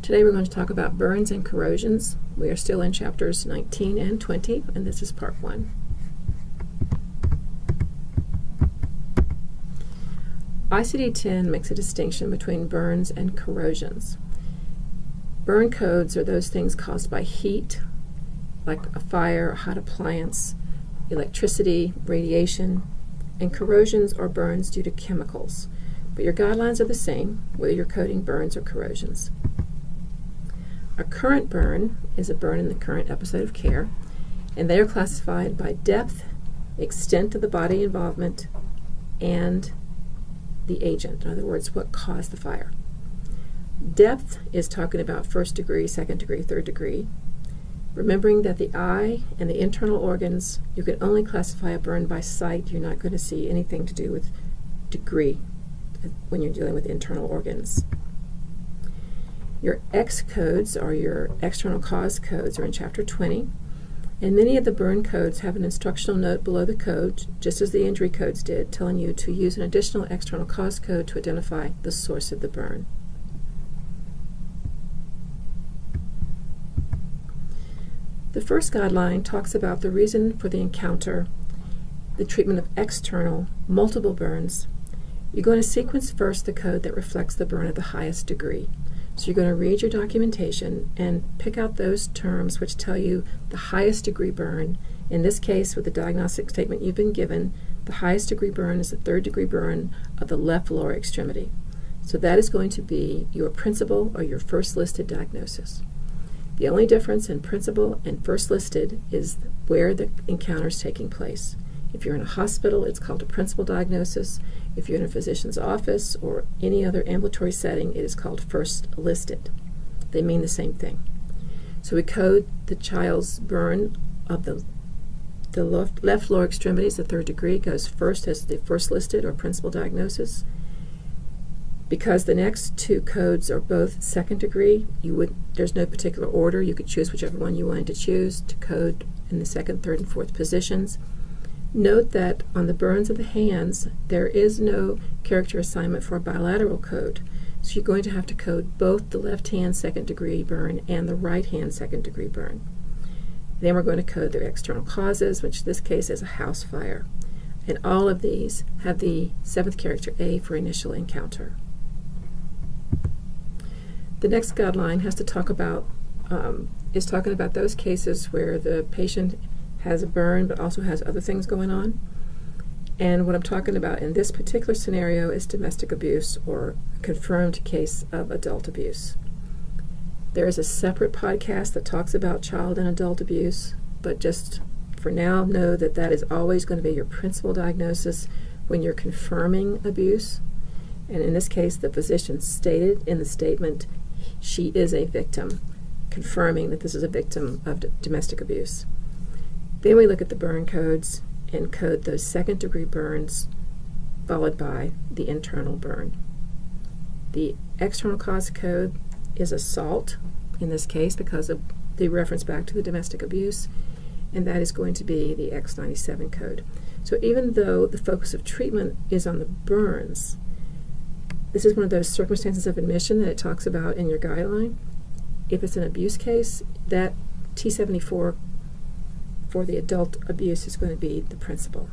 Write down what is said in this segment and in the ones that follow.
Today we're going to talk about burns and corrosions. We are still in chapters 19 and 20, and this is part 1. ICD-10 makes a distinction between burns and corrosions. Burn codes are those things caused by heat, like a fire, a hot appliance, electricity, radiation, and corrosions are burns due to chemicals. But your guidelines are the same, whether you're coding burns or corrosions. A current burn is a burn in the current episode of care, and they are classified by depth, extent of the body involvement, and the agent. In other words, what caused the fire. Depth is talking about first degree, second degree, third degree. Remembering that the eye and the internal organs, you can only classify a burn by sight. You're not going to see anything to do with degree when you're dealing with internal organs. Your X codes, or your external cause codes, are in Chapter 20, and many of the burn codes have an instructional note below the code, just as the injury codes did, telling you to use an additional external cause code to identify the source of the burn. The first guideline talks about the reason for the encounter, the treatment of external, multiple burns. You're going to sequence first the code that reflects the burn of the highest degree. So you're going to read your documentation and pick out those terms which tell you the highest degree burn. In this case, with the diagnostic statement you've been given, the highest degree burn is the third degree burn of the left lower extremity. So that is going to be your principal or your first listed diagnosis. The only difference in principal and first listed is where the encounter is taking place. If you're in a hospital, it's called a principal diagnosis. If you're in a physician's office or any other ambulatory setting, it is called first listed. They mean the same thing. So we code the child's burn of the left lower extremities, the third degree, goes first as the first listed or principal diagnosis. Because the next two codes are both second degree, there's no particular order. You could choose whichever one you wanted to choose to code in the second, third, and fourth positions. Note that on the burns of the hands, there is no character assignment for a bilateral code. So you're going to have to code both the left hand second degree burn and the right hand second degree burn. Then we're going to code their external causes, which in this case is a house fire. And all of these have the 7th character A for initial encounter. The next guideline has to talk about, is talking about those cases where the patient has a burn but also has other things going on. And what I'm talking about in this particular scenario is domestic abuse or a confirmed case of adult abuse. There is a separate podcast that talks about child and adult abuse, but just for now, know that that is always going to be your principal diagnosis when you're confirming abuse. And in this case, the physician stated in the statement, she is a victim, confirming that this is a victim of domestic abuse. Then we look at the burn codes and code those second degree burns followed by the internal burn. The external cause code is assault in this case because of the reference back to the domestic abuse, and that is going to be the X97 code. So even though the focus of treatment is on the burns, this is one of those circumstances of admission that it talks about in your guideline. If it's an abuse case, that T74 for the adult abuse is going to be the principal.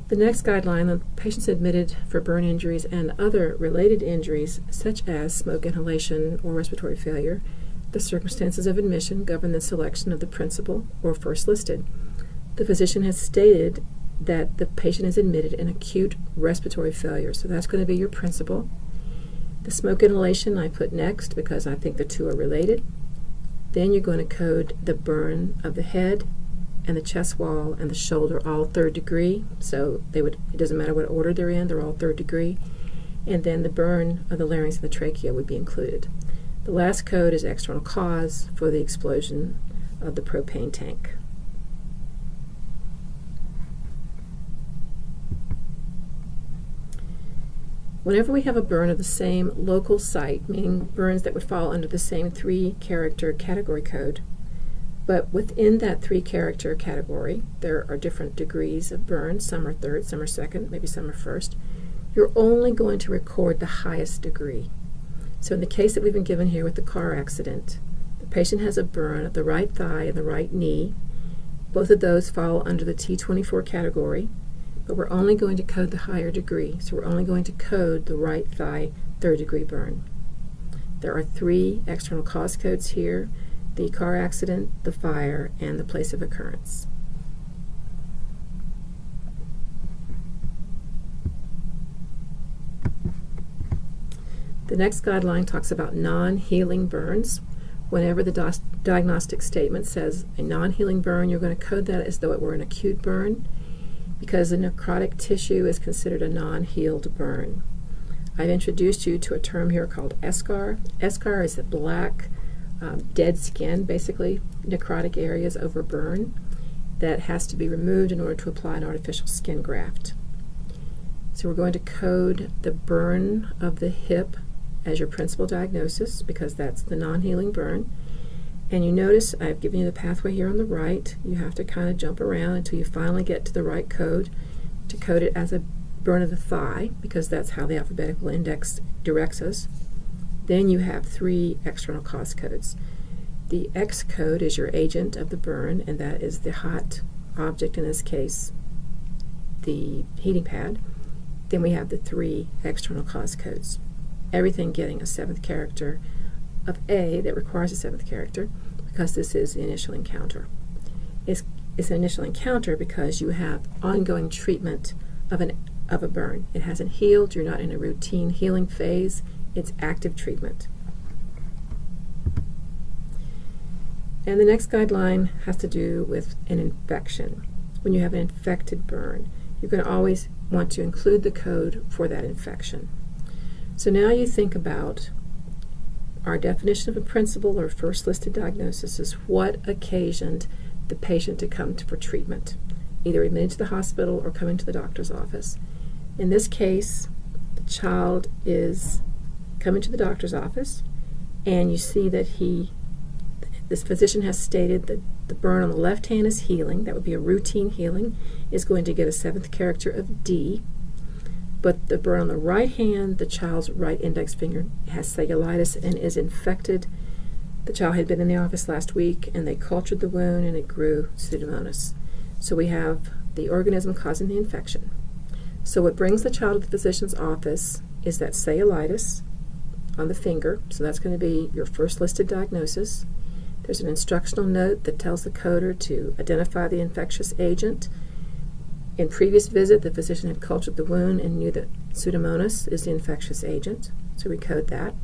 The next guideline, the patients admitted for burn injuries and other related injuries such as smoke inhalation or respiratory failure, the circumstances of admission govern the selection of the principal or first listed. The physician has stated that the patient is admitted in acute respiratory failure, so that's going to be your principal. The smoke inhalation I put next because I think the two are related. Then you're going to code the burn of the head and the chest wall and the shoulder, all third degree. So it doesn't matter what order they're in, they're all third degree. And then the burn of the larynx and the trachea would be included. The last code is external cause for the explosion of the propane tank. Whenever we have a burn of the same local site, meaning burns that would fall under the same 3-character category code, but within that 3-character category, there are different degrees of burn. Some are third, some are second, maybe some are first. you're only going to record the highest degree. So in the case that we've been given here with the car accident, the patient has a burn of the right thigh and the right knee. Both of those fall under the T24 category, but we're only going to code the higher degree. So we're only going to code the right thigh third-degree burn. There are 3 external cause codes here: the car accident, the fire, and the place of occurrence. The next guideline talks about non-healing burns. Whenever the diagnostic statement says a non-healing burn, you're going to code that as though it were an acute burn, because the necrotic tissue is considered a non-healed burn. I've introduced you to a term here called eschar. Eschar is the black, dead skin, basically necrotic areas over burn, that has to be removed in order to apply an artificial skin graft. So we're going to code the burn of the hip as your principal diagnosis, because that's the non-healing burn. And you notice I've given you the pathway here on the right. You have to kind of jump around until you finally get to the right code to code it as a burn of the thigh, because that's how the alphabetical index directs us. Then you have 3 external cause codes. The X code is your agent of the burn, and that is the hot object, in this case the heating pad. Then we have the 3 external cause codes. Everything getting a 7th character of A that requires a 7th character, because this is the initial encounter. It's an initial encounter because you have ongoing treatment of a burn. It hasn't healed. You're not in a routine healing phase. It's active treatment. And the next guideline has to do with an infection. When you have an infected burn, you're going to always want to include the code for that infection. So now you think about our definition of a principal or first listed diagnosis is what occasioned the patient to come for treatment, either admitted to the hospital or coming to the doctor's office. In this case, the child is coming to the doctor's office, and you see that this physician has stated that the burn on the left hand is healing. That would be a routine healing, is going to get a 7th character of D. But the burn on the right hand, the child's right index finger, has cellulitis and is infected. The child had been in the office last week, and they cultured the wound, and it grew Pseudomonas. So we have the organism causing the infection. So what brings the child to the physician's office is that cellulitis on the finger. So that's going to be your first listed diagnosis. There's an instructional note that tells the coder to identify the infectious agent. In previous visit, the physician had cultured the wound and knew that Pseudomonas is the infectious agent, so we code that.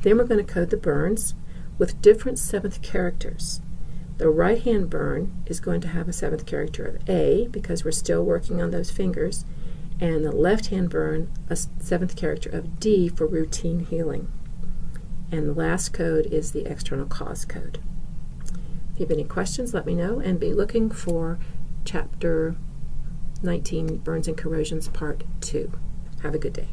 Then we're going to code the burns with different 7th characters. The right hand burn is going to have a 7th character of A, because we're still working on those fingers, and the left hand burn a 7th character of D for routine healing. And the last code is the external cause code. If you have any questions, let me know, and be looking for Chapter 19, Burns and Corrosions, Part 2. Have a good day.